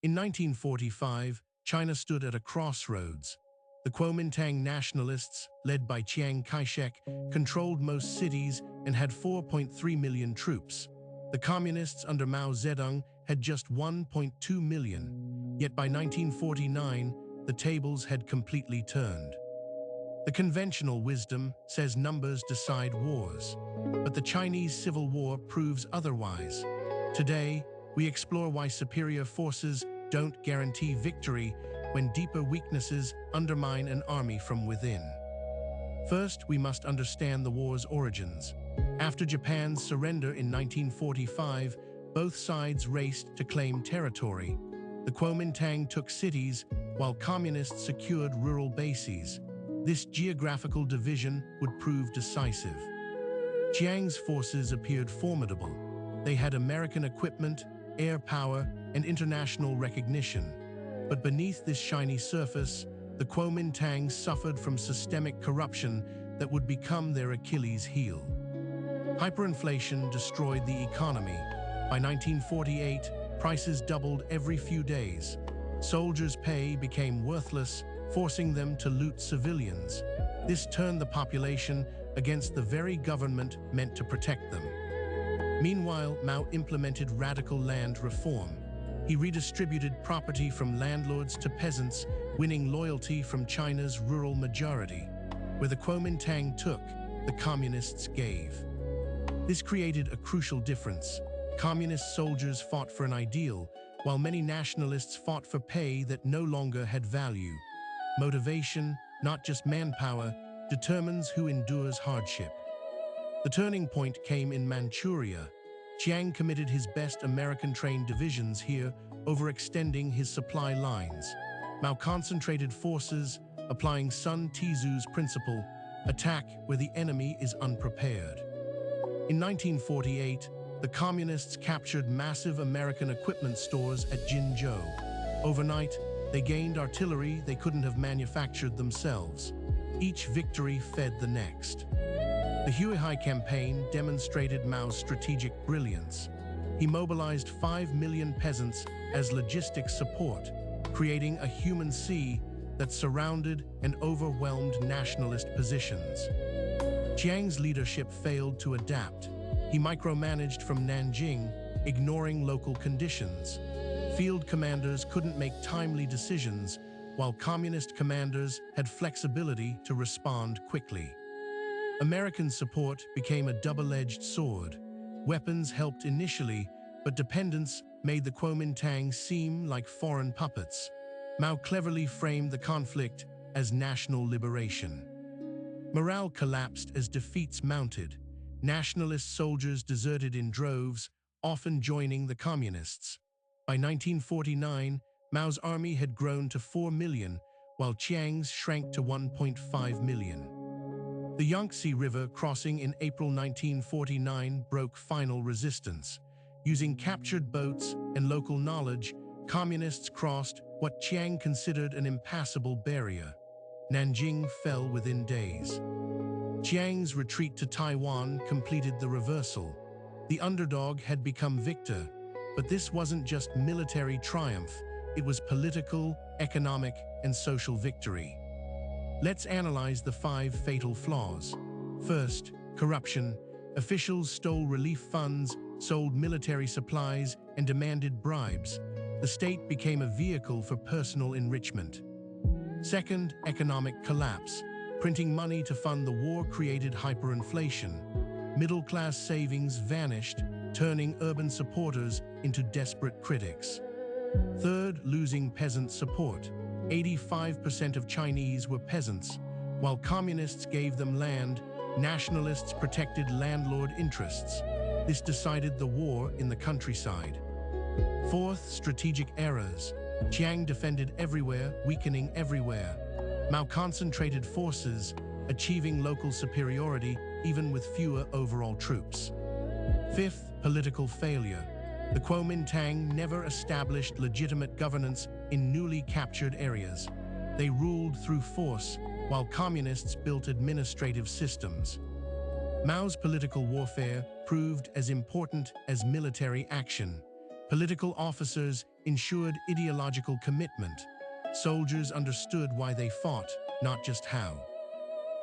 In 1945, China stood at a crossroads. The Kuomintang nationalists, led by Chiang Kai-shek, controlled most cities and had 4.3 million troops. The communists under Mao Zedong had just 1.2 million. Yet by 1949, the tables had completely turned. The conventional wisdom says numbers decide wars, but the Chinese Civil War proves otherwise. Today, we explore why superior forces don't guarantee victory when deeper weaknesses undermine an army from within. First, we must understand the war's origins. After Japan's surrender in 1945, both sides raced to claim territory. The Kuomintang took cities, while communists secured rural bases. This geographical division would prove decisive. Chiang's forces appeared formidable. They had American equipment, air power, and international recognition. But beneath this shiny surface, the Kuomintang suffered from systemic corruption that would become their Achilles heel. Hyperinflation destroyed the economy. By 1948, prices doubled every few days. Soldiers' pay became worthless, forcing them to loot civilians. This turned the population against the very government meant to protect them. Meanwhile, Mao implemented radical land reform. He redistributed property from landlords to peasants, winning loyalty from China's rural majority. Where the Kuomintang took, the communists gave. This created a crucial difference. Communist soldiers fought for an ideal, while many nationalists fought for pay that no longer had value. Motivation, not just manpower, determines who endures hardship. The turning point came in Manchuria. Chiang committed his best American-trained divisions here, overextending his supply lines. Mao concentrated forces, applying Sun Tzu's principle, attack where the enemy is unprepared. In 1948, the communists captured massive American equipment stores at Jinzhou. Overnight, they gained artillery they couldn't have manufactured themselves. Each victory fed the next. The Huihai campaign demonstrated Mao's strategic brilliance. He mobilized 5 million peasants as logistics support, creating a human sea that surrounded and overwhelmed nationalist positions. Chiang's leadership failed to adapt. He micromanaged from Nanjing, ignoring local conditions. Field commanders couldn't make timely decisions, while communist commanders had flexibility to respond quickly. American support became a double-edged sword. Weapons helped initially, but dependence made the Kuomintang seem like foreign puppets. Mao cleverly framed the conflict as national liberation. Morale collapsed as defeats mounted. Nationalist soldiers deserted in droves, often joining the communists. By 1949, Mao's army had grown to 4 million, while Chiang's shrank to 1.5 million. The Yangtze River crossing in April 1949 broke final resistance. Using captured boats and local knowledge, communists crossed what Chiang considered an impassable barrier. Nanjing fell within days. Chiang's retreat to Taiwan completed the reversal. The underdog had become victor, but this wasn't just military triumph, it was political, economic, and social victory. Let's analyze the 5 fatal flaws. First, corruption. Officials stole relief funds, sold military supplies, and demanded bribes. The state became a vehicle for personal enrichment. Second, economic collapse. Printing money to fund the war created hyperinflation. Middle-class savings vanished, turning urban supporters into desperate critics. Third, losing peasant support. 85% of Chinese were peasants. While communists gave them land, nationalists protected landlord interests. This decided the war in the countryside. Fourth, strategic errors. Chiang defended everywhere, weakening everywhere. Mao concentrated forces, achieving local superiority even with fewer overall troops. Fifth, political failure. The Kuomintang never established legitimate governance in newly captured areas. They ruled through force, while communists built administrative systems. Mao's political warfare proved as important as military action. Political officers ensured ideological commitment. Soldiers understood why they fought, not just how.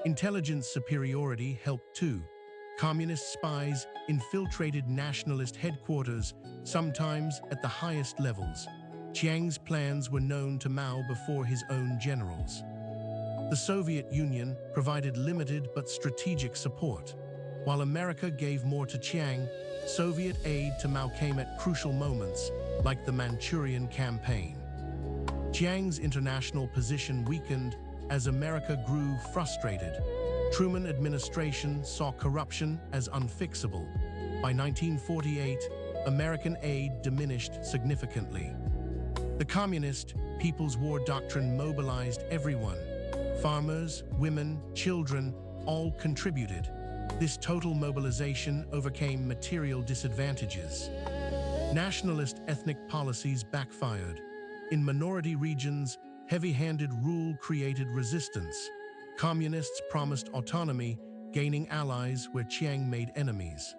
Intelligence superiority helped too. Communist spies infiltrated nationalist headquarters, sometimes at the highest levels. Chiang's plans were known to Mao before his own generals. The Soviet Union provided limited but strategic support. While America gave more to Chiang, Soviet aid to Mao came at crucial moments, like the Manchurian campaign. Chiang's international position weakened as America grew frustrated. Truman administration saw corruption as unfixable. By 1948, American aid diminished significantly. The Communist People's War doctrine mobilized everyone. Farmers, women, children, all contributed. This total mobilization overcame material disadvantages. Nationalist ethnic policies backfired. In minority regions, heavy-handed rule created resistance. Communists promised autonomy, gaining allies where Chiang made enemies.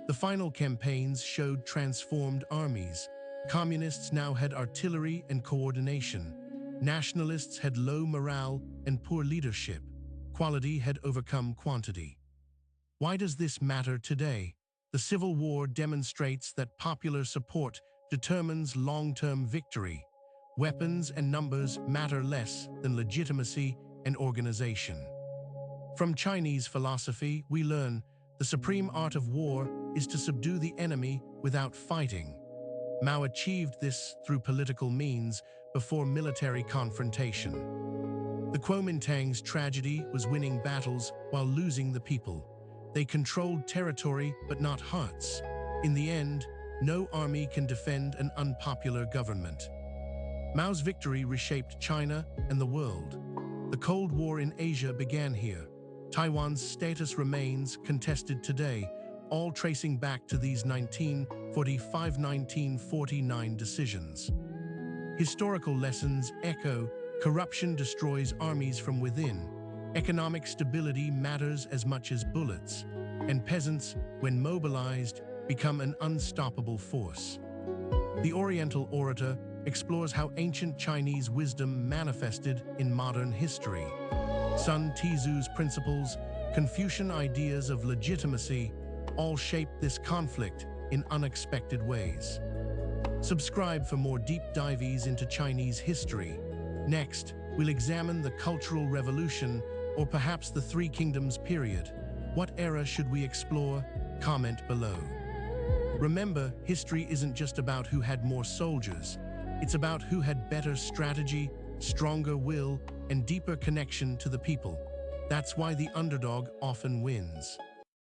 The final campaigns showed transformed armies. Communists now had artillery and coordination. Nationalists had low morale and poor leadership. Quality had overcome quantity. Why does this matter today? The Civil War demonstrates that popular support determines long-term victory. Weapons and numbers matter less than legitimacy and organization. From Chinese philosophy, we learn the supreme art of war is to subdue the enemy without fighting. Mao achieved this through political means before military confrontation. The Kuomintang's tragedy was winning battles while losing the people. They controlled territory but not hearts. In the end, no army can defend an unpopular government. Mao's victory reshaped China and the world. The Cold War in Asia began here. Taiwan's status remains contested today, all tracing back to these 1945-1949 decisions. Historical lessons echo: corruption destroys armies from within. Economic stability matters as much as bullets. And peasants, when mobilized, become an unstoppable force. The Oriental Orator explores how ancient Chinese wisdom manifested in modern history. Sun Tzu's principles, Confucian ideas of legitimacy, all shaped this conflict in unexpected ways. Subscribe for more deep dives into Chinese history. Next, we'll examine the Cultural Revolution, or perhaps the Three Kingdoms period. What era should we explore? Comment below. Remember, history isn't just about who had more soldiers. It's about who had better strategy, stronger will, and deeper connection to the people. That's why the underdog often wins.